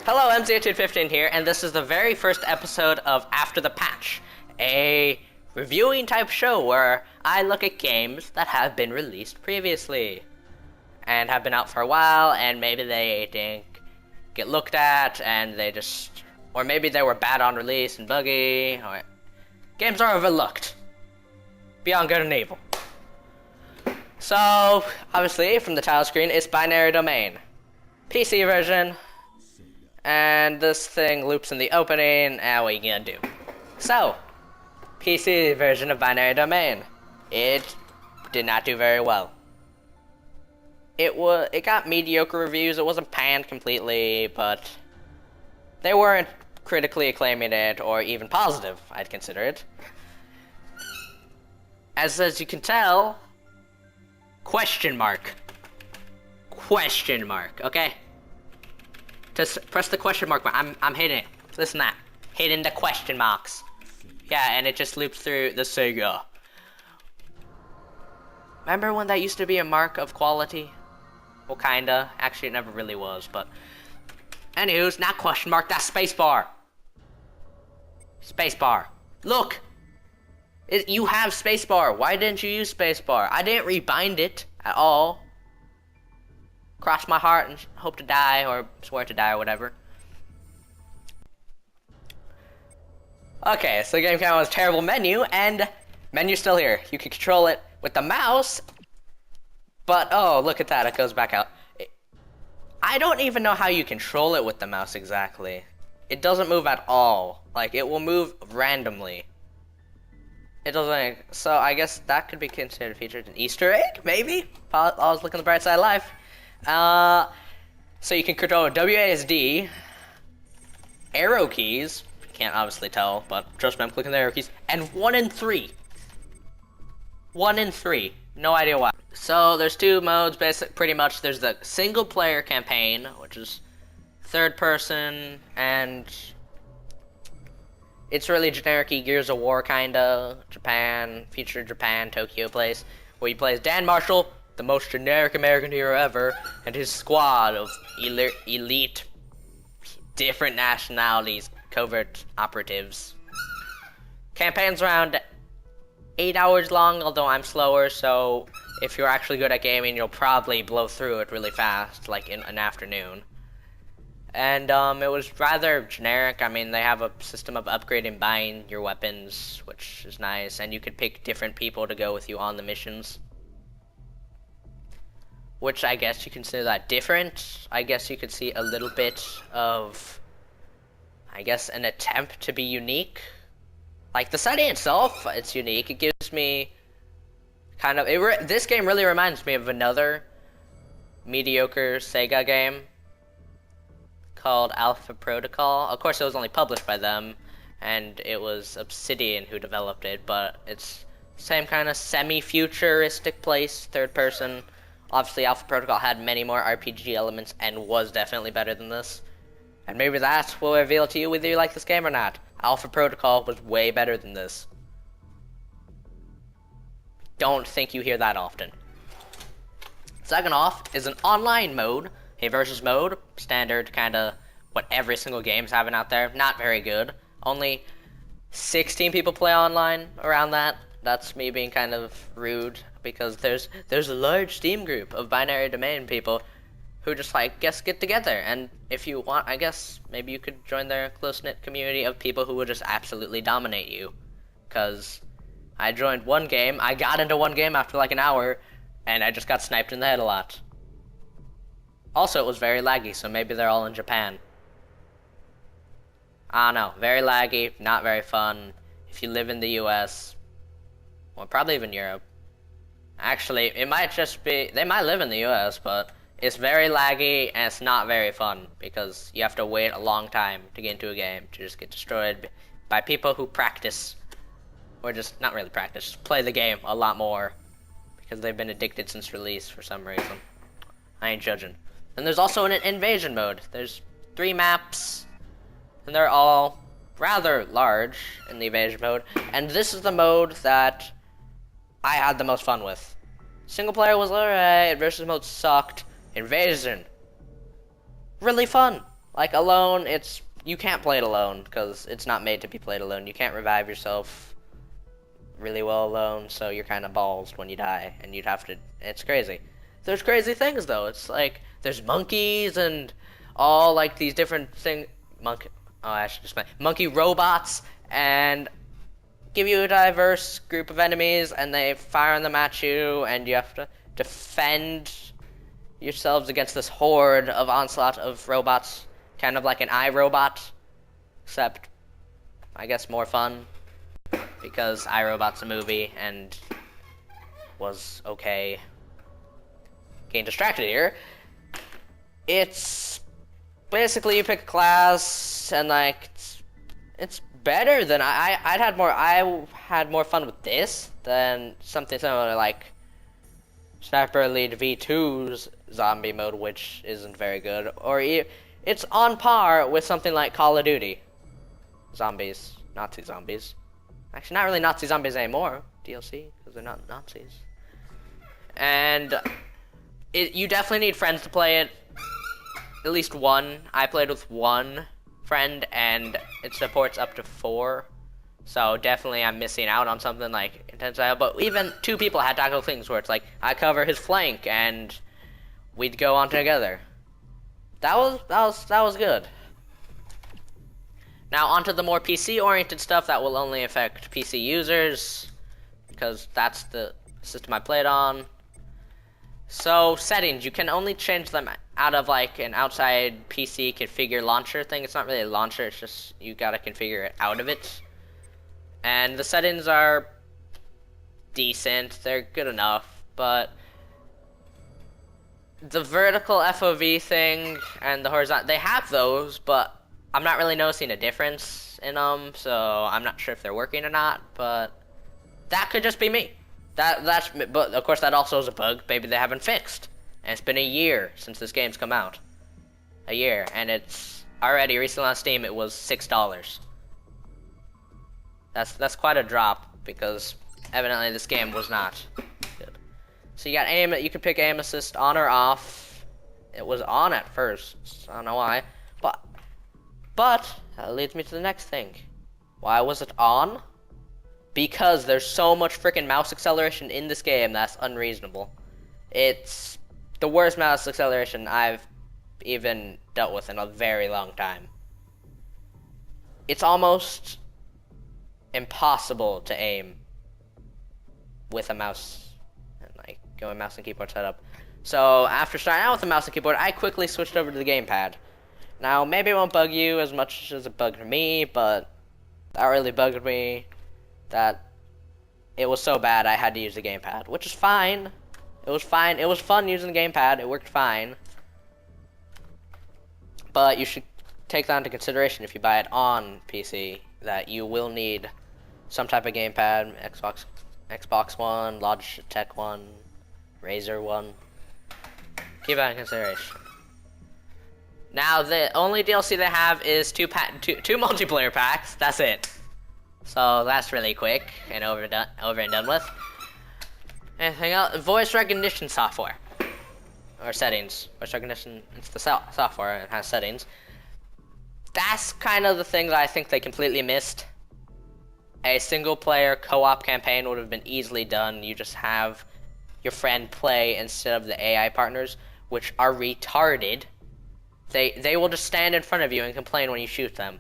Hello, MZ215 here, and this is the very first episode of After the Patch, a reviewing type show where I look at games that have been released previously and have been out for a while, and maybe they didn't get looked at, and they just, or maybe they were bad on release and buggy, or games are overlooked beyond good and evil. So, obviously, from the title screen, it's Binary Domain. PC version. And this thing loops in the opening, and what are you gonna do? So, PC version of Binary Domain. It did not do very well. It got mediocre reviews. It wasn't panned completely, but they weren't critically acclaiming it, or even positive, I'd consider it. As you can tell, question mark, okay? Just press the question mark. I'm hitting it. Listen to that. Hitting the question marks. Yeah, and it just loops through the Sega. Remember when that used to be a mark of quality? Well, kinda. Actually, it never really was, but... Anywho's, not question mark, that's spacebar. Spacebar. Look! You have spacebar. Why didn't you use spacebar? I didn't rebind it at all. Cross my heart and hope to die, or swear to die, or whatever. Okay, so the game came out with a terrible menu, and menu's still here. You can control it with the mouse, but oh, look at that, it goes back out. I don't even know how you control it with the mouse exactly. It doesn't move at all. Like, it will move randomly. It doesn't, so I guess that could be considered featured an Easter egg, maybe? Always look on the bright side of life. So you can control WASD, arrow keys, can't obviously tell, but trust me, I'm clicking the arrow keys, and 1 and 3. 1 and 3. No idea why. So there's two modes, pretty much. There's the single player campaign, which is third person, and it's really generic-y Gears of War kinda, featured Japan, Tokyo place, where you play as Dan Marshall, the most generic American hero ever, and his squad of elite, different nationalities, covert operatives. Campaign's around 8 hours long, although I'm slower, so if you're actually good at gaming, you'll probably blow through it really fast, like in an afternoon. And it was rather generic. I mean, they have a system of upgrading, buying your weapons, which is nice, and you could pick different people to go with you on the missions. Which I guess you consider that different. I guess you could see a little bit of, I guess, an attempt to be unique. Like, the setting itself, it's unique. It gives me kind of, this game really reminds me of another mediocre Sega game called Alpha Protocol. Of course, it was only published by them, and it was Obsidian who developed it, but it's same kind of semi-futuristic place, third person. Obviously, Alpha Protocol had many more RPG elements and was definitely better than this. And maybe that will reveal to you whether you like this game or not. Alpha Protocol was way better than this. Don't think you hear that often. Second off is an online mode, a versus mode, standard kinda what every single game's having out there. Not very good. Only 16 people play online around that. That's me being kind of rude, because there's a large Steam group of Binary Domain people who just, like, get together, and if you want, I guess, maybe you could join their close-knit community of people who will just absolutely dominate you. Because I joined one game, I got into one game after like an hour, and I just got sniped in the head a lot. Also, it was very laggy, so maybe they're all in Japan. I don't know, very laggy, not very fun. If you live in the US, well, probably even Europe. Actually, it might just be, they might live in the US, but it's very laggy and it's not very fun because you have to wait a long time to get into a game to just get destroyed by people who practice, or just, not really practice, just play the game a lot more because they've been addicted since release for some reason. I ain't judging. And there's also an invasion mode. There's 3 maps, and they're all rather large in the invasion mode, and this is the mode that I had the most fun with. Single player was alright, versus mode sucked. Invasion. Really fun. Like alone, you can't play it alone because it's not made to be played alone. You can't revive yourself really well alone, so you're kind of ballsed when you die, and you'd have to. It's crazy. There's crazy things though. It's like there's monkeys and all like these different things. Monkey. Oh, I should just monkey robots and give you a diverse group of enemies, and they fire them at you, and you have to defend yourselves against this horde of onslaught of robots, kind of like an iRobot, except I guess more fun, because iRobot's a movie and was okay. Getting distracted here. It's basically you pick a class and like it's better than I had more fun with this than something similar like Sniper Elite V2's zombie mode, which isn't very good, or it's on par with something like Call of Duty zombies, Nazi zombies. Actually, not really Nazi zombies anymore, DLC, because they're not Nazis. And you definitely need friends to play it. At least one. I played with one friend, and it supports up to 4. So definitely I'm missing out on something like Intense IO. But even 2 people had tactical things where it's like, I cover his flank, and we'd go on together. That was good. Now onto the more PC-oriented stuff that will only affect PC users, because that's the system I played on. So settings, you can only change them out of like an outside PC configure launcher thing. It's not really a launcher, it's just you gotta configure it out of it. And the settings are decent, they're good enough, but the vertical FOV thing and the horizontal, they have those, but I'm not really noticing a difference in them, so I'm not sure if they're working or not, but that could just be me. But of course that also is a bug maybe they haven't fixed. And it's been a year since this game's come out. A year, and it's already recently on Steam it was $6. That's quite a drop, because evidently this game was not good. So you got aim, you can pick aim assist on or off. It was on at first, so I don't know why. But that leads me to the next thing. Why was it on? Because there's so much freaking mouse acceleration in this game that's unreasonable. It's the worst mouse acceleration I've even dealt with in a very long time. It's almost impossible to aim with a mouse and like going mouse and keyboard setup. So after starting out with the mouse and keyboard, I quickly switched over to the gamepad. Now maybe it won't bug you as much as it bugged me, but that really bugged me. That it was so bad I had to use the gamepad, which is fine. It was fine. It was fun using the gamepad. It worked fine. But you should take that into consideration if you buy it on PC, that you will need some type of gamepad, Xbox One, Logitech One, Razer One. Keep that in consideration. Now the only DLC they have is two multiplayer packs. That's it. So that's really quick and over and done with. Anything else? Voice recognition software. Or settings. Voice recognition, it's the software, it has settings. That's kind of the thing that I think they completely missed. A single player co-op campaign would have been easily done. You just have your friend play instead of the AI partners, which are retarded. They will just stand in front of you and complain when you shoot them.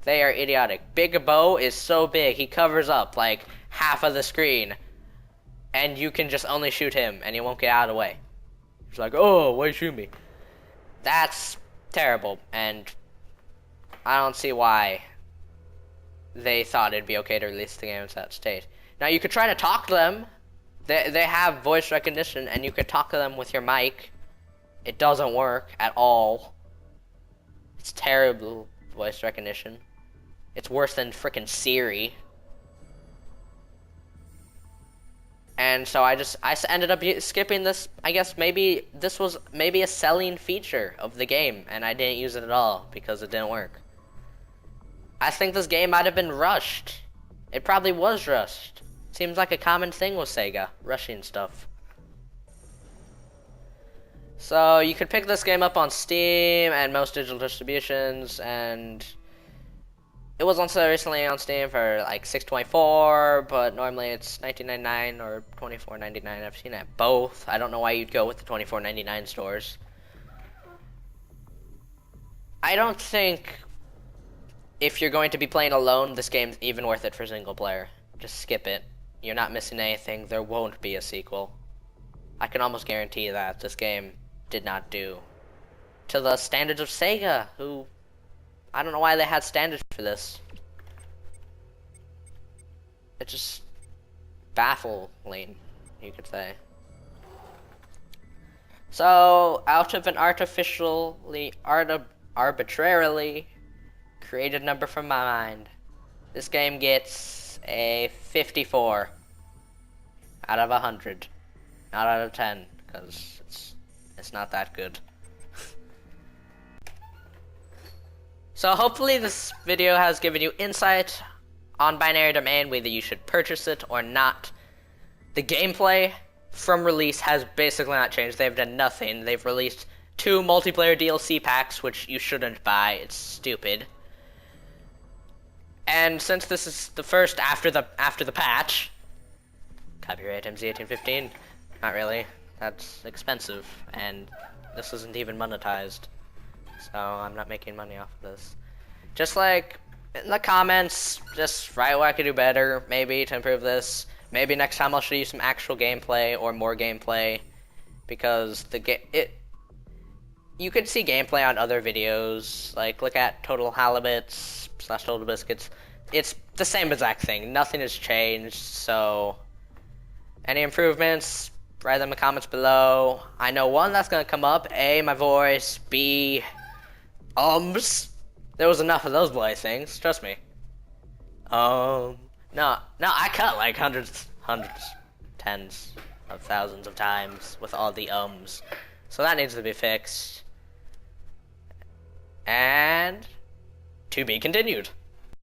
They are idiotic. Big Bo is so big, he covers up like half of the screen. And you can just only shoot him, and he won't get out of the way. He's like, oh, why you shoot me? That's terrible, and I don't see why they thought it'd be okay to release the game in that state. Now, you could try to talk to them. They have voice recognition, and you could talk to them with your mic. It doesn't work at all. It's terrible voice recognition. It's worse than frickin' Siri. And so I ended up skipping this. I guess maybe this was maybe a selling feature of the game, and I didn't use it at all because it didn't work. I think this game might have been rushed. It probably was rushed. Seems like a common thing with Sega, rushing stuff. So you could pick this game up on Steam and most digital distributions, and it was also recently on Steam for like $6.24, but normally it's $19.99 or $24.99. I've seen it both. I don't know why you'd go with the $24.99 stores. I don't think if you're going to be playing alone, this game's even worth it for single player. Just skip it. You're not missing anything. There won't be a sequel. I can almost guarantee that this game did not do to the standards of Sega, who I don't know why they had standards for this. It's just baffling, you could say. So, out of an arbitrarily created number from my mind, this game gets a 54 out of 100. Not out of 10, because it's not that good. So hopefully this video has given you insight on Binary Domain, whether you should purchase it or not. The gameplay from release has basically not changed. They've done nothing. They've released 2 multiplayer DLC packs, which you shouldn't buy. It's stupid. And since this is the first after the patch, copyright MZ1815. Not really. That's expensive, and this isn't even monetized. So I'm not making money off of this. Just like in the comments, just write what I could do better, maybe, to improve this. Maybe next time I'll show you some actual gameplay or more gameplay, because you could see gameplay on other videos. Like look at Total Halibuts / Total Biscuits. It's the same exact thing. Nothing has changed. So any improvements, write them in the comments below. I know one that's gonna come up. A, my voice. B, there was enough of those bloody things, trust me. No, I cut like hundreds, tens of thousands of times with all the so that needs to be fixed. And to be continued.